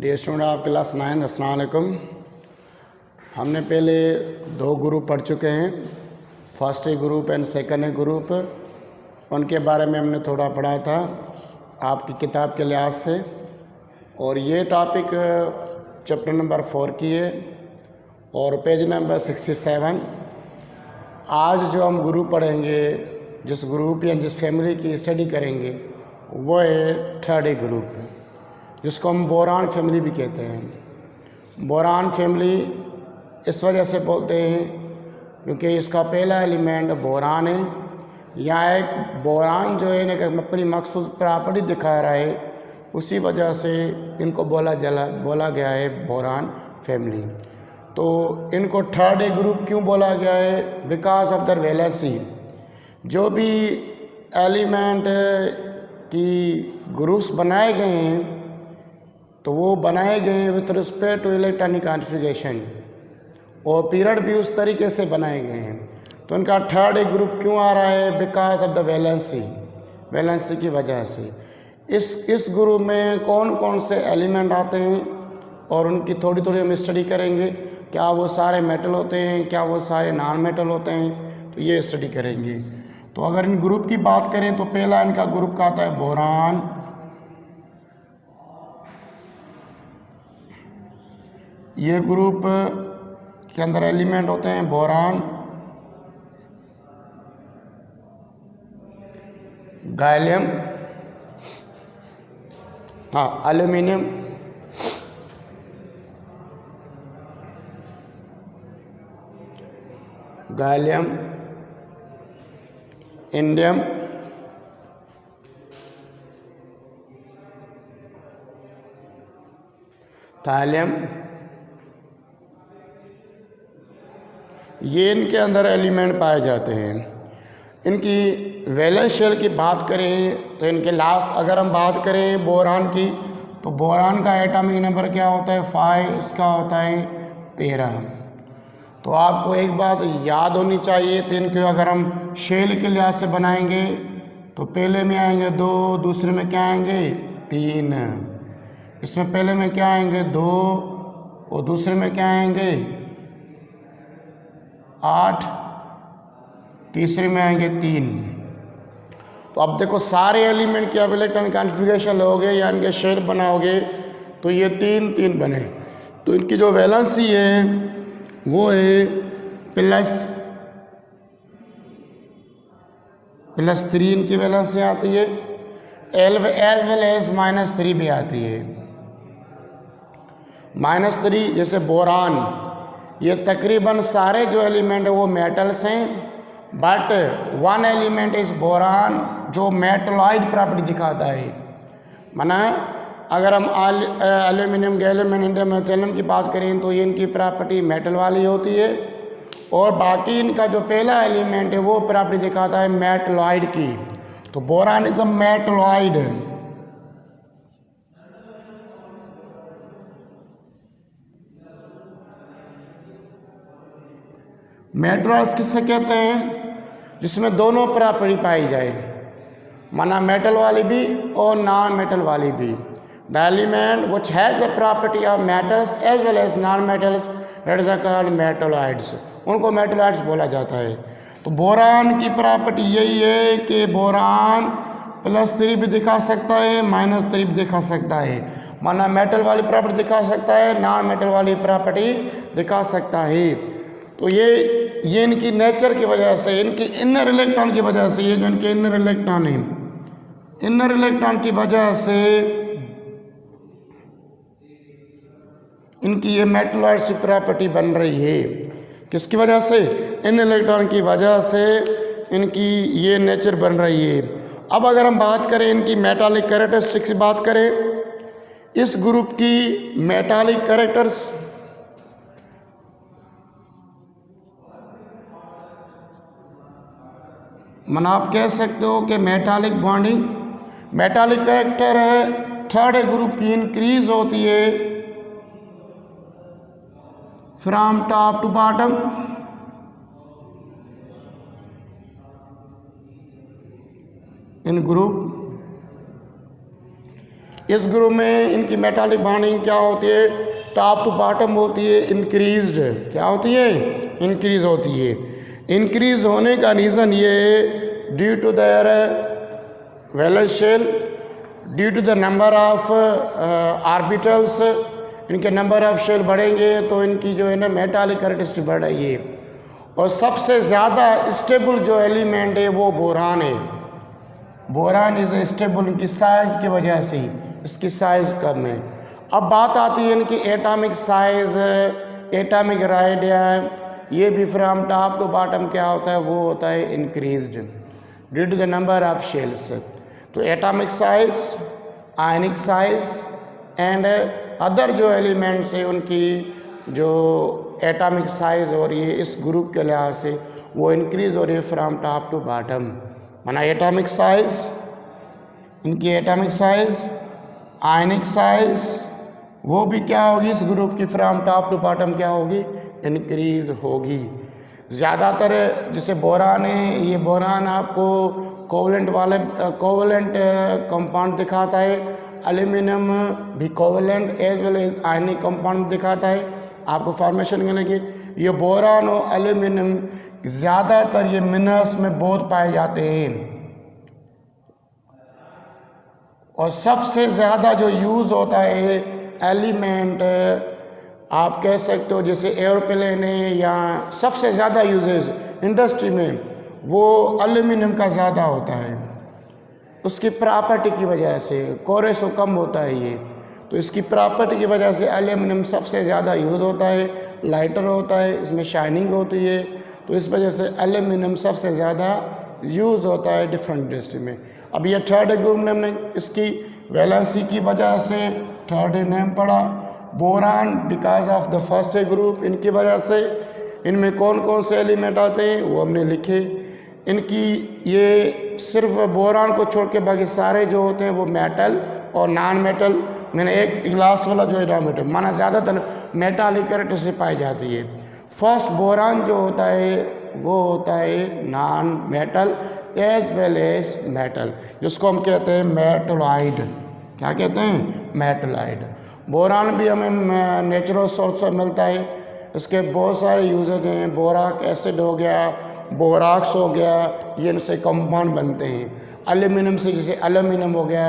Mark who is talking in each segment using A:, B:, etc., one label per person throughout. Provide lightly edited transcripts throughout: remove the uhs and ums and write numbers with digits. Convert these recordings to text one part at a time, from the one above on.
A: Dear student of class 9, अस्सलाम वालेकुम। हमने पहले 2 ग्रुप पढ़ चुके हैं, first group and second group. उनके बारे में हमने थोड़ा पढ़ा था आपकी किताब के लिहाज से। और ये टॉपिक चैप्टर नंबर 4 की है और पेज नंबर 67। आज जो हम ग्रुप पढ़ेंगे, जिस ग्रुप या जिस फैमिली की स्टडी करेंगे, वो है थर्ड ग्रुप, जिसको हम बोरान फैमिली भी कहते हैं। बोरान फैमिली इस वजह से बोलते हैं क्योंकि इसका पहला एलिमेंट बोरान है। यहाँ एक बोरान जो है ना अपनी मखसूस प्रॉपर्टी दिखा रहा है, उसी वजह से इनको बोला गया है बोरान फैमिली। तो इनको थर्ड ग्रुप क्यों बोला गया है? Because of the valency. जो भी एलिमेंट की ग्रुप्स बनाए गए हैं तो वो बनाए गए हैं with respect to electronic configuration, और पीरियड भी उस तरीके से बनाए गए हैं। तो इनका थर्ड ग्रुप क्यों आ रहा है? बिकॉज ऑफ द वैलेंसी की वजह से। इस ग्रुप में कौन कौन से एलिमेंट आते हैं और उनकी थोड़ी थोड़ी हम स्टडी करेंगे। क्या वो सारे मेटल होते हैं, क्या वो सारे नॉन मेटल होते हैं, तो ये स्टडी करेंगे। तो अगर इन ग्रुप की बात करें तो पहला इनका ग्रुप का आता है बोरान। ये ग्रुप के अंदर एलिमेंट होते हैं boron, gallium, aluminium, gallium, indium, thallium. ये इनके अंदर एलिमेंट पाए जाते हैं। इनकी वैलेंस शेल की बात करें तो इनके लास्ट अगर हम बात करें बोरान की, तो बोरान का एटॉमिक नंबर क्या होता है? 5। इसका होता है 13। तो आपको एक बात याद होनी चाहिए, तो इनके अगर हम शेल के लिहाज से बनाएंगे तो पहले में आएंगे 2, दूसरे में क्या आएंगे 3, इसमें पहले में क्या आएंगे 2 और दूसरे में क्या आएंगे 8, तीसरे में आएंगे 3। तो अब देखो सारे एलिमेंट की अब इलेक्ट्रॉनिक कॉन्फ़िगरेशन लोगे या इनके शेल बनाओगे तो ये 3 3 बने। तो इनकी जो वैलेंसी है वो है +3 इनकी वैलेंसी आती है, एज वेल एज -3 भी आती है। -3 जैसे बोरान, ये तकरीबन सारे जो एलिमेंट है वो मेटल्स हैं, but one element is boron जो मेटलॉइड प्रॉपर्टी दिखाता है। माना अगर हम एल्यूमिनियम, गैलियम, इंडियम, थैलियम की बात करें तो ये इनकी प्रॉपर्टी मेटल वाली होती है, और बाकी इनका जो पहला एलिमेंट है वो प्रॉपर्टी दिखाता है मेटलॉइड की। तो boron is a metalloid. Metalloids किससे कहते हैं? जिसमें दोनों प्रॉपर्टी पाई जाए, माना मेटल वाली भी और नॉन मेटल वाली भी। The element which has the property of metals as well as non metals, that is called metalloids. उनको मेटलॉइड्स बोला जाता है। तो बोरान की प्रॉपर्टी यही है कि बोरान +3 भी दिखा सकता है, -3 भी दिखा सकता है। माना मेटल वाली प्रॉपर्टी दिखा सकता है, नॉन मेटल वाली प्रॉपर्टी दिखा सकता है। तो ये इनकी नेचर की वजह से, इनकी इनर इलेक्ट्रॉन की वजह से, ये जो इनके इनर इलेक्ट्रॉन है, इनर इलेक्ट्रॉन की वजह से इनकी ये मेटलॉइड्स प्रॉपर्टी बन रही है। किसकी वजह से? इन इलेक्ट्रॉन की वजह से इनकी ये नेचर बन रही है। अब अगर हम बात करें इनकी मेटालिक कैरेक्टरिस्टिक्स की बात करें, इस ग्रुप की मेटालिक कैरेक्टर्स मन आप कह सकते हो कि मेटालिक बॉन्डिंग, मेटालिक कैरेक्टर है थर्ड ग्रुप की इंक्रीज होती है फ्रॉम टॉप टू बॉटम। इन ग्रुप इस ग्रुप में इनकी मेटालिक बॉन्डिंग क्या होती है, टॉप टू बॉटम होती है इंक्रीज्ड। क्या होती है, इंक्रीज होती है। इंक्रीज होने का रीज़न ये है due to their valence shell, due to the number of orbitals. इनके नंबर ऑफ शेल बढ़ेंगे तो इनकी जो है ना मेटालिक कैरेक्टरिस्टिक बढ़ रही है। और सबसे ज़्यादा स्टेबल जो एलिमेंट है वो बोरान है। बोरान इज़ स्टेबल इनकी साइज़ की वजह से, इसकी साइज़ कम है। अब बात आती है इनकी एटॉमिक साइज़, एटॉमिक रेडियस, ये भी फ्रॉम टॉप टू बॉटम क्या होता है, वो होता है increased due to the number of shells. तो atomic size, ionic size and other जो एलिमेंट्स है उनकी जो एटॉमिक साइज़ हो रही है इस ग्रुप के लिहाज से वो इंक्रीज़ हो रही है फ्रॉम टॉप टू बॉटम। माना एटॉमिक साइज़, इनकी एटॉमिक साइज़, आयनिक साइज़ वो भी क्या होगी इस ग्रुप की फ्रॉम टॉप टू बॉटम क्या होगी, इंक्रीज़ होगी। ज़्यादातर जैसे बोरान है, ये बोरान आपको कोवलेंट वाले कोवलेंट कंपाउंड दिखाता है। एल्यूमिनियम भी covalent as well as ionic compound दिखाता है आपको फॉर्मेशन करने की। ये बोरान और एल्यूमिनियम ज़्यादातर ये मिनरल्स में बहुत पाए जाते हैं। और सबसे ज़्यादा जो यूज़ होता है एलिमेंट आप कह सकते हो जैसे एयरप्लेन है या सबसे ज़्यादा यूजेज इंडस्ट्री में वो एल्यूमिनियम का ज़्यादा होता है। उसकी प्रॉपर्टी की वजह से कोरेसो कम होता है ये, तो इसकी प्रॉपर्टी की वजह से एल्यूमिनियम सबसे ज़्यादा यूज़ होता है, लाइटर होता है, इसमें शाइनिंग होती है, तो इस वजह से एल्यूमिनियम सबसे ज़्यादा यूज़ होता है डिफरेंट इंडस्ट्री में। अब ये थर्ड ग्रुप ने हमने इसकी वैलेंसी की वजह से थर्ड नेम पढ़ा। Boron because of the first group, इनकी वजह से इनमें कौन कौन से एलिमेंट आते हैं वो हमने लिखे। इनकी ये सिर्फ बोरान को छोड़ के बाकी सारे जो होते हैं वो मेटल और नॉन मेटल, मैंने एक ग्लास वाला जो है नॉन मेटल माना ज़्यादातर मेटालिक कैरेक्टर से पाई जाती है। फर्स्ट बोरान जो होता है वो होता है non metal as well as metal, जिसको हम कहते हैं मेटलाइड। क्या कहते हैं, मेटलाइड। बोरान भी हमें नेचुरल सोर्स से मिलता है, इसके बहुत सारे यूजेज हैं। बोराक एसिड हो गया, बोराक्स हो गया, ये इनसे कंपाउंड बनते हैं। एल्यूमिनियम से जैसे एल्यूमिनियम हो गया,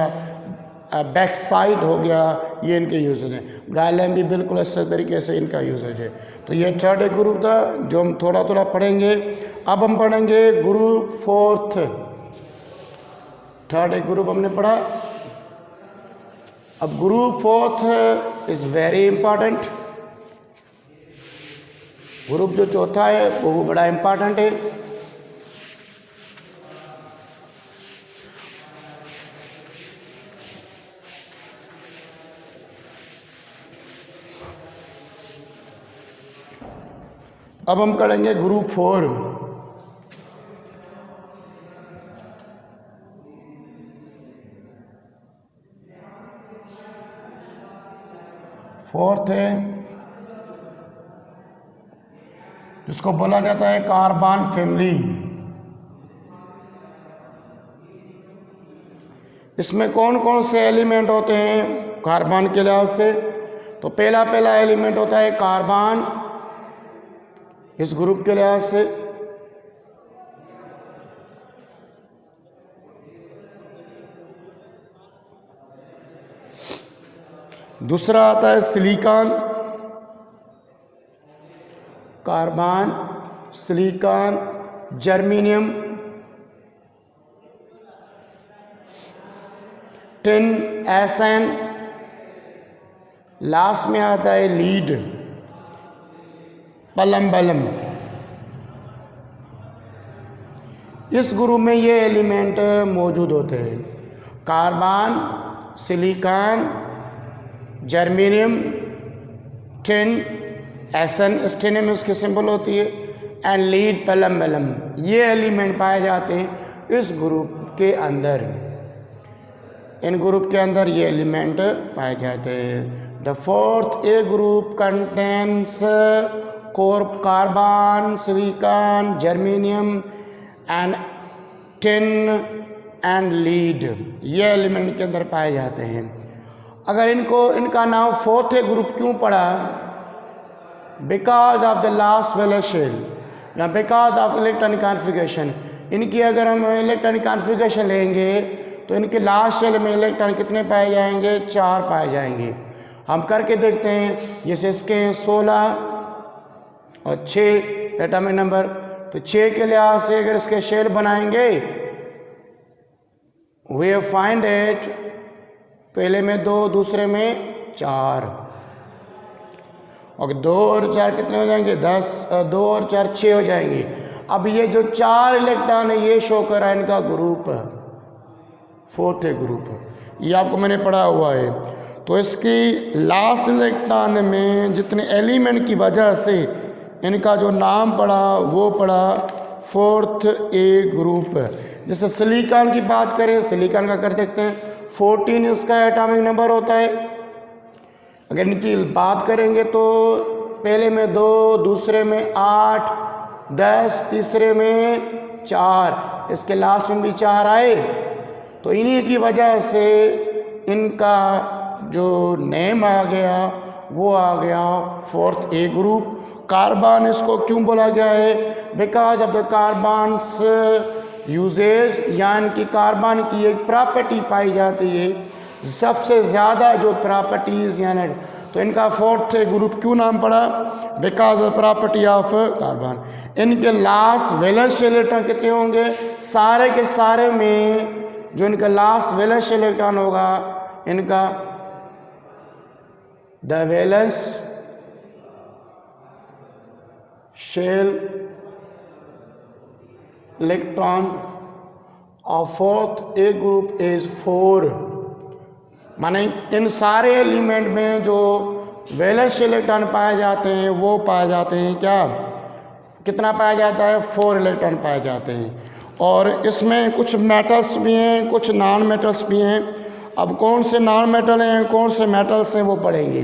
A: बैक्साइड हो गया, ये इनके यूजेज हैं। गैलियम भी बिल्कुल इस तरीके से इनका यूजेज है। तो ये थर्ड ग्रुप था जो हम थोड़ा थोड़ा पढ़ेंगे। अब हम पढ़ेंगे ग्रुप फोर्थ। थर्ड ग्रुप हमने पढ़ा, अब group fourth is very important. Group जो चौथा है वो बड़ा इंपॉर्टेंट है। अब हम करेंगे ग्रुप फोर। फोर्थ है जिसको बोला जाता है कार्बन फैमिली। इसमें कौन कौन से एलिमेंट होते हैं कार्बन के लिहाज से, तो पहला एलिमेंट होता है कार्बन इस ग्रुप के लिहाज से। दूसरा आता है silicon, carbon, silicon, germanium, tin, SN. Last में आता है लीड, पलम्बलम। इस ग्रुप में ये एलिमेंट मौजूद होते हैं, कार्बन, सिलिकॉन, जर्मेनियम, टिन, एसन, स्टेनियम उसकी सिंबल होती है, एंड लीड, पलम्बलम। ये एलिमेंट पाए जाते हैं इस ग्रुप के अंदर। इन ग्रुप के अंदर ये एलिमेंट पाए जाते हैं। The fourth A group contains carbon, silicon, germanium and tin and lead. ये एलिमेंट के अंदर पाए जाते हैं। अगर इनका नाम फोर्थ ग्रुप क्यों पड़ा? Because of the last valence shell या बिकॉज ऑफ इलेक्ट्रॉनिक कॉन्फ़िगरेशन। इनकी अगर हम इलेक्ट्रॉनिक कॉन्फ़िगरेशन लेंगे तो इनके लास्ट शेल में इलेक्ट्रॉन कितने पाए जाएंगे? 4 पाए जाएंगे। हम करके देखते हैं, जैसे इसके 16 और 6 एटॉमिक नंबर, तो 6 के लिहाज से अगर इसके शेल बनाएंगे, वी फाइंड इट, पहले में 2, दूसरे में 4, और 2 और 4 कितने हो जाएंगे? 10, 2 और 4 6 हो जाएंगे। अब ये जो 4 इलेक्ट्रॉन है ये शो कर रहा है इनका ग्रुप, फोर्थ ग्रुप, ये आपको मैंने पढ़ा हुआ है। तो इसकी लास्ट इलेक्ट्रॉन में जितने एलिमेंट की वजह से इनका जो नाम पड़ा वो पड़ा फोर्थ ए ग्रुप। जैसे सिलिकॉन की बात करें, सिलिकॉन का कर देखते हैं, 14 इसका एटॉमिक नंबर होता है। अगर इनकी बात करेंगे तो पहले में 2, दूसरे में 8, 10, तीसरे में 4, इसके लास्ट में भी 4 आए। तो इन्हीं की वजह से इनका जो नेम आ गया वो आ गया फोर्थ ए ग्रुप। कार्बन इसको क्यों बोला गया है? Because of the carbons uses, यानी कि कार्बन की एक प्रॉपर्टी पाई जाती है, सबसे ज़्यादा जो प्रॉपर्टीज़ यानी, तो इनका फोर्थ ग्रुप क्यों नाम पड़ा? Because of property of carbon. इनके लास्ट वैलेंस इलेक्ट्रॉन कितने होंगे? सारे के सारे में जो इनका लास्ट वैलेंस इलेक्ट्रॉन होगा इनका, the valence shell electron of fourth A group is 4। माने इन सारे एलिमेंट में जो वैलेंस इलेक्ट्रॉन पाए जाते हैं वो पाए जाते हैं क्या? कितना पाया जाता है? 4 इलेक्ट्रॉन पाए जाते हैं। और इसमें कुछ मेटल्स भी हैं, कुछ नॉन मेटल्स भी हैं। अब कौन से नॉन मेटल हैं, कौन से मेटल्स हैं वो पढ़ेंगे।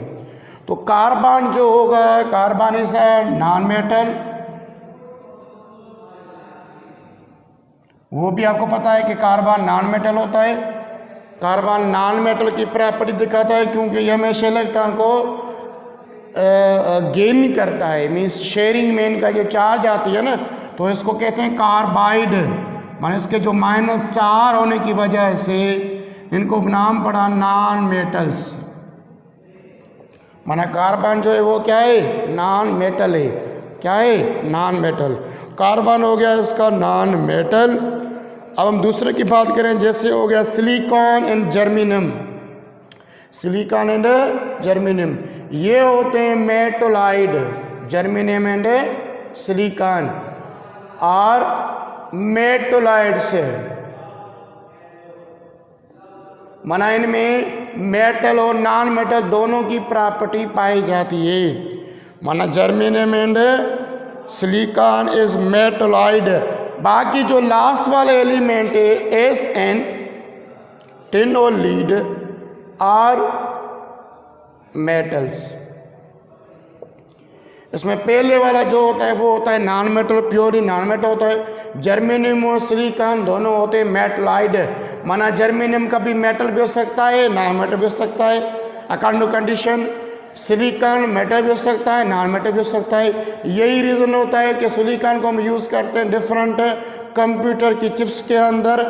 A: तो कार्बन जो होगा, carbon is a non metal, वो भी आपको पता है कि कार्बन नॉन मेटल होता है। कार्बन नॉन मेटल की प्रॉपर्टी दिखाता है क्योंकि ये हमेशा इलेक्ट्रॉन को गेन करता है, मीन्स शेयरिंग में इनका जो चार्ज आती है ना, तो इसको कहते हैं कार्बाइड। माने इसके जो -4 होने की वजह से इनको नाम पड़ा नॉन मेटल्स। माना कार्बन जो है वो क्या है? नॉन मेटल है। क्या है? Non metal. कार्बन हो गया इसका नॉन मेटल। अब हम दूसरे की बात करें, जैसे हो गया silicon and germanium. Silicon and germanium ये होते हैं मेटोलाइड। जर्मेनियम एंड सिलिकॉन और मेटोलाइड से, माना इनमें मेटल और नॉन मेटल दोनों की प्रॉपर्टी पाई जाती है। माना जर्मेनियम एंड सिलिकॉन इज मेटोलाइड। बाकी जो लास्ट वाले एलिमेंट है Sn, टिन और लीड और मेटल्स। इसमें पहले वाला जो होता है वो होता है नॉन मेटल, प्योर ही नॉन मेटल होता है। जर्मेनियम और सिलिकॉन दोनों होते हैं मेटलाइड। माना जर्मेनियम का भी मेटल भी हो सकता है, नॉन मेटल भी हो सकता है according to condition. Silicon metal भी हो सकता है, नॉन मेटल भी हो सकता है। यही रीज़न होता है कि सिलिकॉन को हम यूज़ करते हैं डिफरेंट कंप्यूटर की चिप्स के अंदर,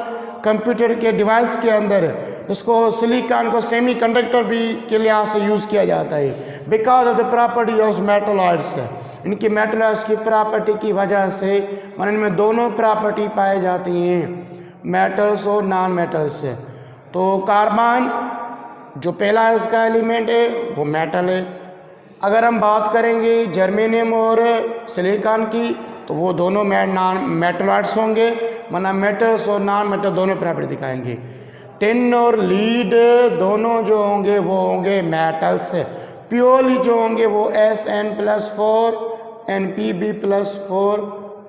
A: कंप्यूटर के डिवाइस के अंदर। इसको सिलिकॉन को सेमी कंडक्टर भी के लिहाज से यूज़ किया जाता है because of the property of metalloids. इनकी मेटलॉइड्स की प्रॉपर्टी की वजह से मन इनमें दोनों प्रॉपर्टी पाई जाती हैं, मेटल्स और नॉन मेटल्स से। तो कार्बन जो पहला इसका एलिमेंट है वो मेटल है। अगर हम बात करेंगे जर्मेनियम और सिलिकॉन की तो वो दोनों मेटलॉइड्स होंगे, माना मेटल्स और नॉन मेटल दोनों प्रॉपर्टी दिखाएंगे। टिन और लीड दोनों जो होंगे वो होंगे मेटल्स। प्योरली जो होंगे वो Sn+4 and Pb+4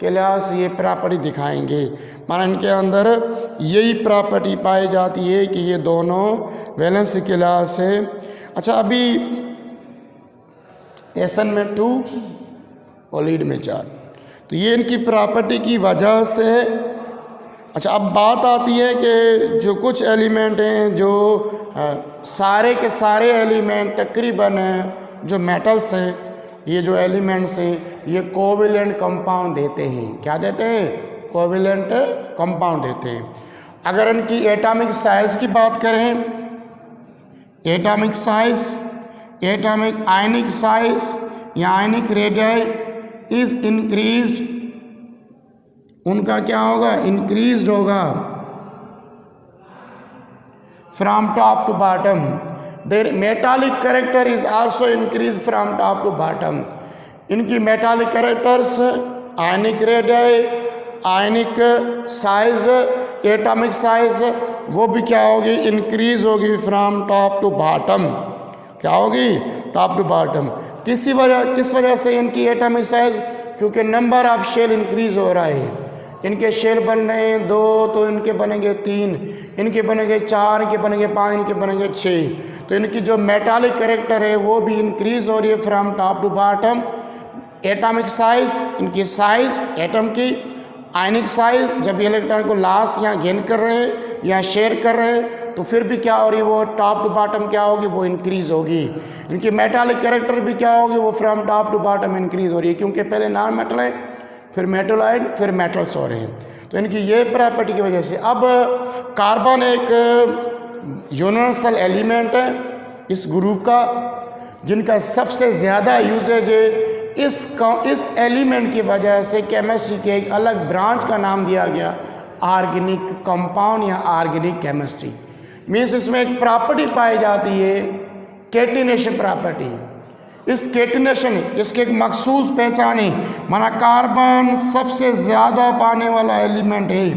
A: के लिहाज से ये प्रॉपर्टी दिखाएंगे। माना इनके अंदर यही प्रॉपर्टी पाई जाती है कि ये दोनों वैलेंस के लिहाज से। अच्छा, अभी Sn में 2 और लीड में 4, तो ये इनकी प्रॉपर्टी की वजह से। अच्छा, अब बात आती है कि जो कुछ एलिमेंट हैं जो सारे के सारे एलिमेंट तकरीबन जो मेटल्स हैं, ये जो एलिमेंट्स हैं, ये कोवेलेंट कंपाउंड देते हैं। क्या देते हैं? कोवेलेंट कंपाउंड देते हैं। अगर इनकी एटॉमिक साइज की बात करें, एटॉमिक साइज, एटॉमिक आयनिक साइज या आयनिक रेडियाई इज इंक्रीज्ड, उनका क्या होगा? इंक्रीज्ड होगा from top to bottom. Their metallic character is also increase from top to bottom. इनकी metallic characters, ionic radii, ionic size, atomic size, वो भी क्या होगी? इंक्रीज होगी फ्रॉम टॉप टू बॉटम। क्या होगी? Top to bottom. किस वजह से इनकी एटॉमिक साइज? क्योंकि नंबर ऑफ शेल इंक्रीज हो रहा है। इनके शेल बन रहे हैं 2, तो इनके बनेंगे 3, इनके बनेंगे 4, इनके बनेंगे 5, इनके बनेंगे 6। तो इनकी जो मेटालिक कैरेक्टर है वो भी इंक्रीज हो रही है from top to bottom. Atomic size, इनकी साइज एटम की, आयनिक साइज जब ये इलेक्ट्रॉन को लॉस या गेन कर रहे हैं या शेयर कर रहे हैं तो फिर भी क्या हो रही है? वो टॉप टू बॉटम क्या होगी? वो इंक्रीज होगी। इनकी मेटालिक कैरेक्टर भी क्या होगी? वो from top to bottom increase हो रही है, क्योंकि पहले नॉन मेटल है, फिर मेटलाइड, फिर मेटल्स हो रहे हैं। तो इनकी ये प्रॉपर्टी की वजह से। अब कार्बन एक यूनिवर्सल एलिमेंट है इस ग्रुप का, जिनका सबसे ज़्यादा यूजेज है। इस एलिमेंट की वजह से केमिस्ट्री के एक अलग ब्रांच का नाम दिया गया ऑर्गेनिक कंपाउंड या ऑर्गेनिक केमिस्ट्री। मीन्स इसमें एक प्रॉपर्टी पाई जाती है, कैटिनेशन प्रॉपर्टी। इस कैटिनेशन, इसके एक मखसूस पहचान है, माना कार्बन सबसे ज़्यादा पाने वाला एलिमेंट है।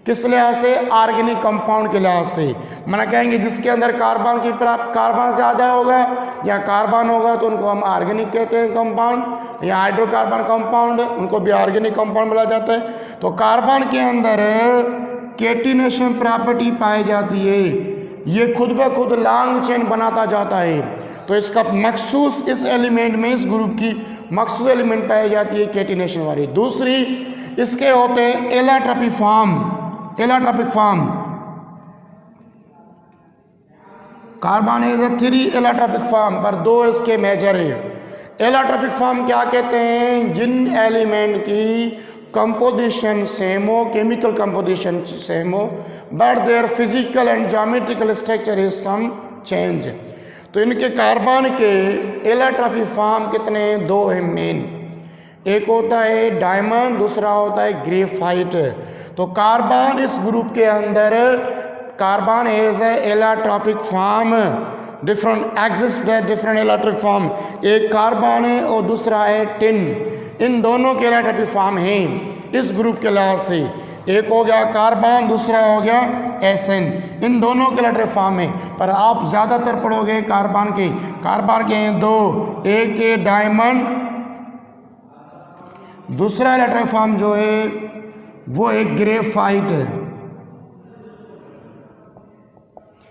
A: किस लिहाज से? ऑर्गेनिक कंपाउंड के लिहाज से। माना कहेंगे जिसके अंदर कार्बन ज़्यादा होगा या कार्बन होगा तो उनको हम ऑर्गेनिक कहते हैं कंपाउंड, या हाइड्रोकार्बन कंपाउंड, उनको भी ऑर्गेनिक कंपाउंड बोला जाता है। तो कार्बन के अंदर कैटिनेशन प्रॉपर्टी पाई जाती है, ये खुद ब खुद लॉन्ग चेन बनाता जाता है। तो इसका मखसूस, इस एलिमेंट में, इस ग्रुप की मखसूस एलिमेंट पाई जाती है कैटिनेशन वाली। दूसरी इसके होते हैं allotropic form. Allotropic form, carbon is 3 allotropic form, पर 2 इसके मेजर है। एलोट्रोपिक फॉर्म क्या कहते हैं? जिन एलिमेंट की कंपोजिशन सेम हो, केमिकल कंपोजिशन सेम हो, but their physical and geometrical structure is some change. तो इनके कार्बन के एलोट्रोपिक फॉर्म कितने हैं? 2 हैं मेन। एक होता है डायमंड, दूसरा होता है ग्रेफाइट। तो कार्बन इस ग्रुप के अंदर, carbon as a allotropic form, different exist है, डिफरेंट एलोट्रोपिक फॉर्म। एक कार्बन है और दूसरा है टिन। इन दोनों के एलोट्रोपिक फॉर्म हैं इस ग्रुप के लिहाज से। एक हो गया कार्बन, दूसरा हो गया एसएन। इन दोनों के एलोट्रोपिक फॉर्म है, पर आप ज़्यादातर पढ़ोगे कार्बन के। कार्बन के हैं 2, एक है डायमंड, दूसरा एलोट्रोपिक फॉर्म जो है वो एक ग्रेफाइट है।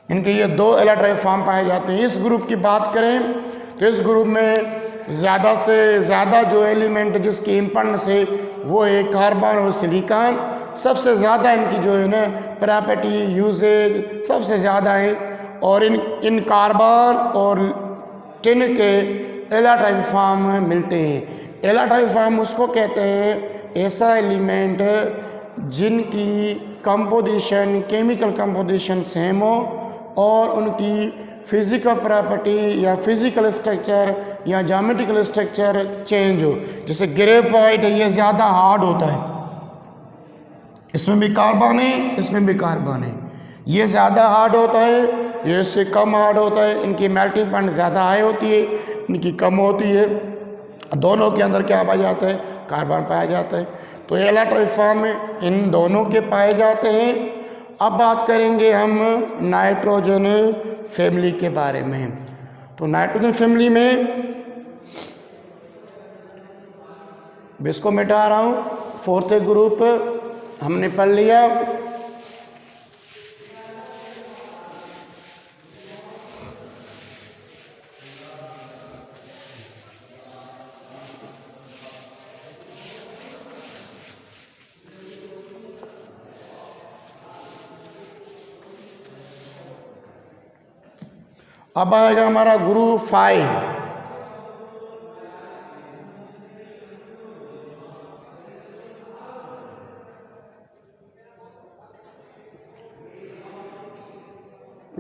A: इनके ये 2 एलोट्रोपिक फॉर्म पाए जाते हैं। इस ग्रुप की बात करें तो इस ग्रुप में ज़्यादा से ज़्यादा जो एलिमेंट जिसकी इंपॉर्टेंस है वो है कार्बन और सिलिकॉन। सबसे ज़्यादा इनकी जो है ना प्रॉपर्टी, यूजेज सबसे ज़्यादा है। और इन कार्बन और टिन के एलोट्रोपिक फॉर्म मिलते हैं। एलोट्रोपिक फॉर्म उसको कहते हैं ऐसा एलिमेंट जिनकी कंपोजिशन, केमिकल कंपोजिशन सेम हो और उनकी फिजिकल प्रॉपर्टी या फिजिकल स्ट्रक्चर या ज्योमेट्रिकल स्ट्रक्चर चेंज हो। जैसे ग्रेफाइट है, ये ज़्यादा हार्ड होता है, इसमें भी कार्बन है, इसमें भी कार्बन है। ये ज़्यादा हार्ड होता है, ये इससे कम हार्ड होता है। इनकी मेल्टिंग पॉइंट ज़्यादा हाई होती है, इनकी कम होती है। दोनों के अंदर क्या पाया जाता है? कार्बन पाया जाता है। तो एलोट्रोपिक फॉर्म में इन दोनों के पाए जाते हैं। अब बात करेंगे हम नाइट्रोजन फैमिली के बारे में। तो नाइट्रोजन फैमिली में इसको मिटा रहा हूँ, 4th ग्रुप हमने पढ़ लिया। अब आएगा हमारा ग्रुप 5।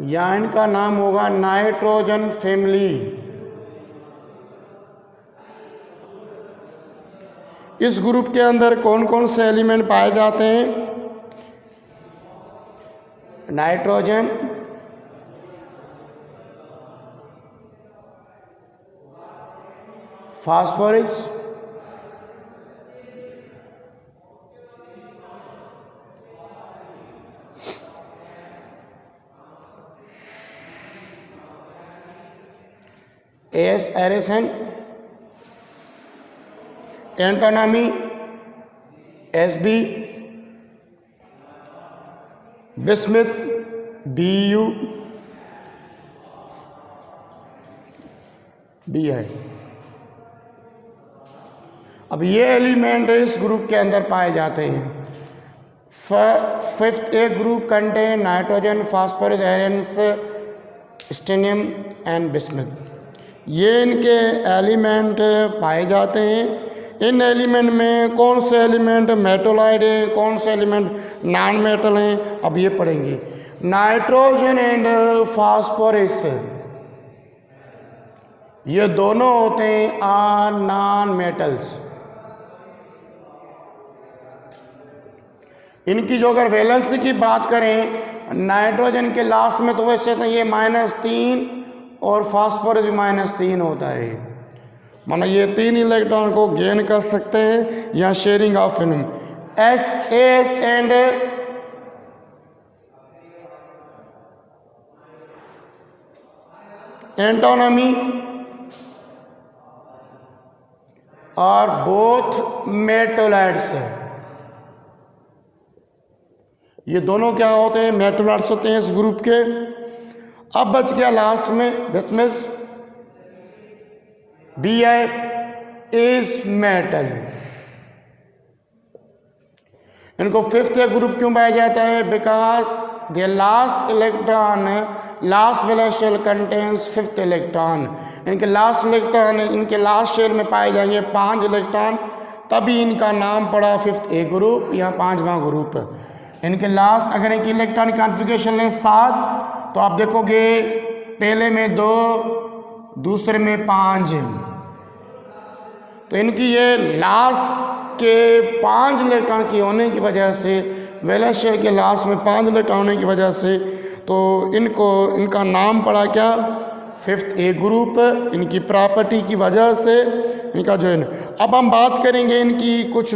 A: या इनका नाम होगा नाइट्रोजन फैमिली। इस ग्रुप के अंदर कौन कौन से एलिमेंट पाए जाते हैं? Nitrogen, phosphorus, As arsenic, antimony Sb, bismuth BU B है। अब ये एलिमेंट इस ग्रुप के अंदर पाए जाते हैं। Fifth A group contain nitrogen, phosphorus, आयरन्स, स्टेनियम एंड बिस्मिथ। ये इनके एलिमेंट पाए जाते हैं। इन एलिमेंट में कौन से एलिमेंट मेटोलाइड हैं, कौन से एलिमेंट नॉन मेटल हैं, अब ये पढ़ेंगे। नाइट्रोजन एंड फास्फोरस ये दोनों होते हैं आर नॉन मेटल्स। इनकी जो अगर वैलेंसी की बात करें नाइट्रोजन के लास्ट में तो वैसे तो ये -3 और फास्फोरस भी -3 होता है। माना ये 3 इलेक्ट्रॉन को गेन कर सकते हैं या शेयरिंग ऑफ एनम। एस एंड एंटोनमी और बोथ मेटोलाइट्स है। ये दोनों क्या होते हैं? मेटोलाइट्स होते हैं इस ग्रुप के। अब बच गया लास्ट में बिस्मिथ Bi इज मेटल। इनको फिफ्थ ग्रुप क्यों पाया जाता है? Because the last electron last valence shell contains fifth electron. इनके लास्ट इलेक्ट्रॉन इनके लास्ट शेल में पाए जाएंगे 5 इलेक्ट्रॉन, तभी इनका नाम पड़ा फिफ्थ ए ग्रुप या 5वां ग्रुप। इनके लास्ट अगर इनकी इलेक्ट्रॉनिक कॉन्फ़िगरेशन है 7 तो आप देखोगे पहले में 2 दूसरे में 5। तो इनकी ये लास्ट के 5 इलेक्ट्रॉन की होने की वजह से वैलेंस शेल के लास्ट में 5 इलेक्ट्रॉन होने की वजह से तो इनका नाम पड़ा क्या? Fifth A group. इनकी प्रॉपर्टी की वजह से इनका जो है। अब हम बात करेंगे इनकी कुछ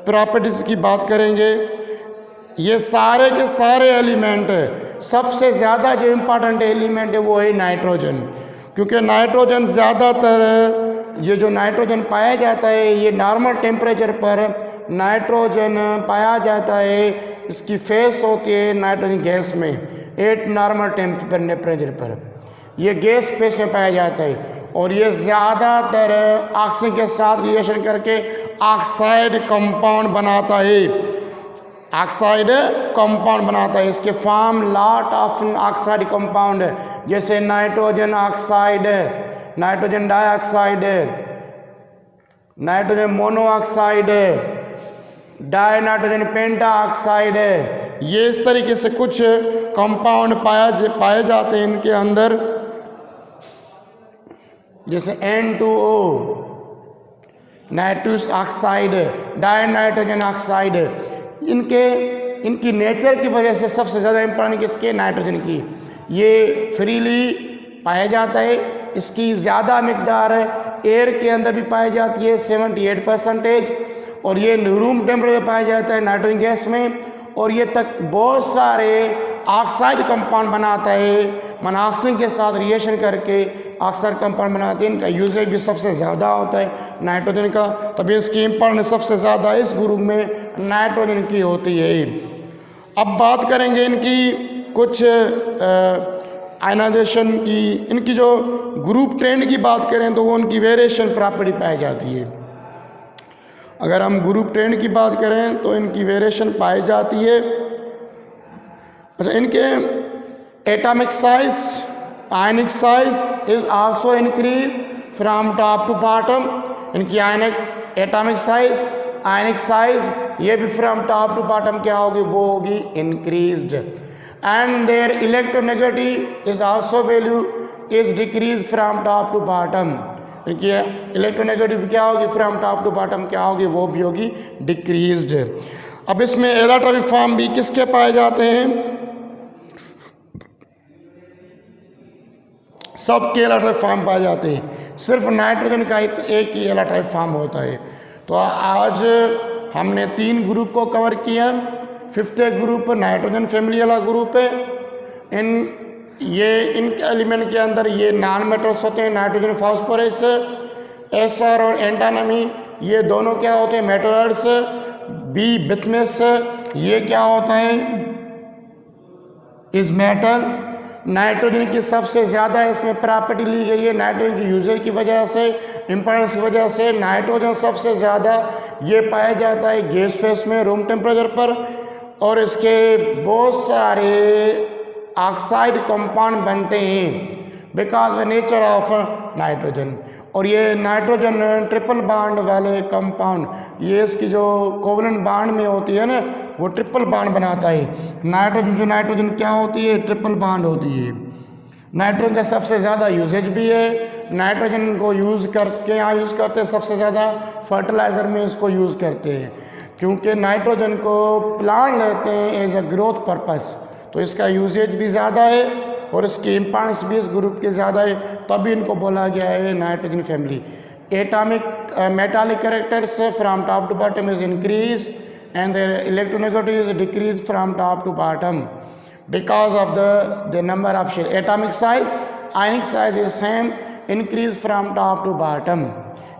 A: प्रॉपर्टीज़ की बात करेंगे। ये सारे के सारे एलिमेंट सबसे ज़्यादा जो इम्पॉर्टेंट एलिमेंट है वो है नाइट्रोजन, क्योंकि नाइट्रोजन ज़्यादातर ये जो नाइट्रोजन पाया जाता है ये नॉर्मल टेम्परेचर पर नाइट्रोजन पाया जाता है। इसकी फेस होती है नाइट्रोजन गैस में 8 नॉर्मल टेम्परेचर पर ये गैस फेस में पाया जाता है। और ये ज़्यादातर ऑक्सीजन के साथ रिएक्शन करके ऑक्साइड कंपाउंड बनाता है। ऑक्साइड कंपाउंड बनाता है। इसके form lot of oxide compound जैसे nitrogen oxide, nitrogen dioxide, nitrogen monoxide, dinitrogen pentoxide. ये इस तरीके से कुछ कंपाउंड पाए जाते हैं इनके अंदर, जैसे N2O nitrous oxide, die nitrogen oxide. इनकी नेचर की वजह से सबसे ज़्यादा इम्पोर्टेंट किसके? नाइट्रोजन की। ये फ्रीली पाया जाता है। इसकी ज़्यादा मिकदार एयर के अंदर भी पाई जाती है 78%। और ये रूम टेम्परेचर पाया जाता है नाइट्रोजन गैस में। और ये तक बहुत सारे ऑक्साइड कंपाउंड बनाता है, मोनॉक्साइड के साथ रिएक्शन करके ऑक्साइड कंपाउंड बनाते हैं। इनका यूजेज भी सबसे ज़्यादा होता है नाइट्रोजन का, तभी इसकी इम्पोर्टेंस सबसे ज़्यादा इस ग्रुप में नाइट्रोजन की होती है। अब बात करेंगे इनकी कुछ आयनाइजेशन की। इनकी जो ग्रुप ट्रेंड की बात करें तो वो उनकी वेरिएशन प्रॉपर्टी पाई जाती है। अगर हम ग्रुप ट्रेंड की बात करें तो इनकी वेरिएशन पाई जाती है। अच्छा, इनके atomic size ionic size is also increase from top to bottom. इनकी ionic atomic size, ionic size ये भी फ्रॉम टॉप टू बॉटम क्या होगी, वो होगी increased. And their electronegative is also value is decrease from top to bottom. इनकी electronegative क्या होगी, फ्रॉम टॉप टू बॉटम क्या होगी, वो भी होगी डिक्रीज्ड। अब इसमें एलोट्रॉपिक फॉर्म भी किसके पाए जाते हैं, सब के एलोट्रॉपिक फॉर्म पाए जाते हैं, सिर्फ नाइट्रोजन का एक ही एलोट्रॉपिक फॉर्म होता है। तो आज हमने 3 ग्रुप को कवर किया। 5th ग्रुप नाइट्रोजन फैमिली वाला ग्रुप है। इन एलिमेंट के अंदर ये नॉन मेटल्स होते हैं, नाइट्रोजन फास्फोरस, एसआर और एंटानमी ये दोनों क्या होते हैं, मेटल्स। बी बिथमस ये क्या होता है, इस मेटल। नाइट्रोजन की सबसे ज़्यादा इसमें प्रॉपर्टी ली गई है, नाइट्रोजन की यूजेज की वजह से, इंपॉर्टेंस की वजह से नाइट्रोजन सबसे ज़्यादा ये पाया जाता है गैस फेस में रूम टेम्परेचर पर, और इसके बहुत सारे ऑक्साइड कंपाउंड बनते हैं because the nature of nitrogen. और ये नाइट्रोजन ट्रिपल बॉन्ड वाले कंपाउंड, ये इसकी जो कोवलेंट बॉन्ड में होती है ना, वो ट्रिपल बॉन्ड बनाता है। नाइट्रोजन क्या होती है, ट्रिपल बॉन्ड होती है। नाइट्रोजन का सबसे ज़्यादा यूजेज भी है। नाइट्रोजन को यूज़ करके यहाँ यूज़ करते हैं, सबसे ज़्यादा फर्टिलाइज़र में इसको यूज़ करते हैं, क्योंकि नाइट्रोजन को प्लांट लेते हैं एज अ ग्रोथ पर्पस, तो इसका यूजेज भी ज़्यादा है और इसकी इंपॉर्टेंस भी इस ग्रुप की ज़्यादा है, तभी इनको बोला गया है nitrogen family. Atomic metallic characters from top to bottom is increase and their electronegative is decrease from top to bottom because of the number of shell. Atomic size, ionic size is same, increase from top to bottom.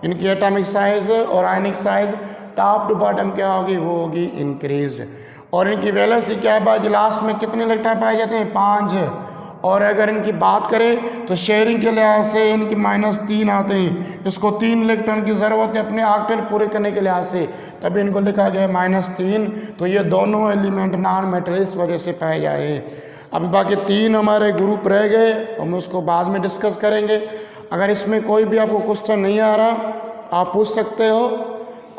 A: इनकी atomic size और ionic size top to bottom क्या होगी, वो होगी increased. और इनकी valency क्या है, लास्ट में कितने इलेक्ट्रॉन पाए जाते हैं, 5। और अगर इनकी बात करें तो शेयरिंग के लिहाज से इनकी -3 आते हैं। इसको 3 इलेक्ट्रॉन की ज़रूरत है अपने ऑक्टेट पूरे करने के लिहाज से, तभी इनको लिखा गया -3। तो ये दोनों एलिमेंट नॉन मेटल इस वजह से पाए जाए। अभी बाकी 3 हमारे ग्रुप रह गए, हम उसको बाद में डिस्कस करेंगे। अगर इसमें कोई भी आपको क्वेश्चन नहीं आ रहा, आप पूछ सकते हो,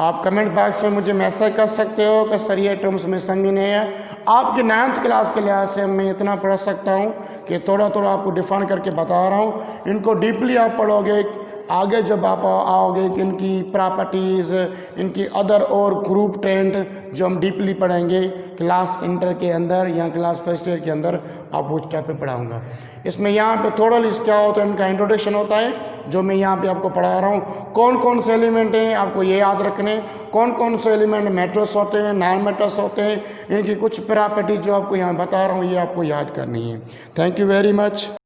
A: आप कमेंट बॉक्स में मुझे मैसेज कर सकते हो कि सर ये टर्म्स में समझ नहीं है। आपकी 9th क्लास के लिहाज से मैं इतना पढ़ा सकता हूँ कि थोड़ा थोड़ा आपको डिफाइन करके बता रहा हूँ। इनको डीपली आप पढ़ोगे, आगे जब आप आओगे कि इनकी प्रॉपर्टीज़, इनकी अदर और ग्रुप ट्रेंड जो हम डीपली पढ़ेंगे क्लास इंटर के अंदर या क्लास फर्स्ट ईयर के अंदर, आप उस टाइप पे पढ़ाऊँगा। इसमें यहाँ पे थोड़ा लिस्ट क्या होता है, इनका इंट्रोडक्शन होता है जो मैं यहाँ पे आपको पढ़ा रहा हूँ। कौन कौन से एलिमेंट हैं आपको ये याद रखने, कौन कौन से एलिमेंट मेटल्स होते हैं, नॉन मेटल्स होते हैं, इनकी कुछ प्रॉपर्टी जो आपको यहाँ बता रहा हूँ ये आपको याद करनी है। Thank you very much.